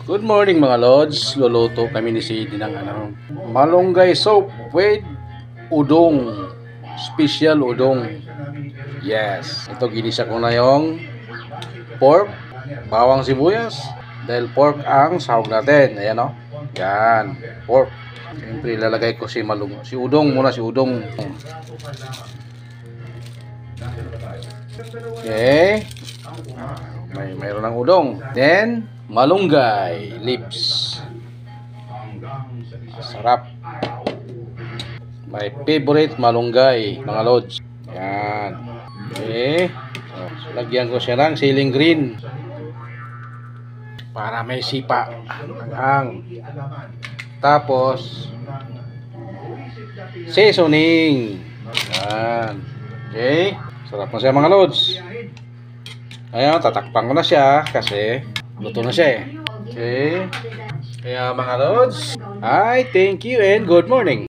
Good morning mga lods. Luluto kami ni Sidi ng malunggay soup with udong. Special udong. Yes. Ito ginisa ko na yung pork, bawang sibuyas. Dahil pork ang sahog natin. Ayan o. Yan. Pork. Siyempre ilalagay ko si udong muna, si udong. Okay. Mayroon ng udong. Then malunggay leaves. Sarap. My favorite malunggay mga lods. Yan. Okay. So, lagyan ko siya ng ceiling green para may sipa. Hang. Tapos seasoning. Yan. Okay. Sarap na siya mga lods. Ayan, tatakpan ko na siya kasi luto na siya eh. Okay. Kaya mga lods, thank you and good morning.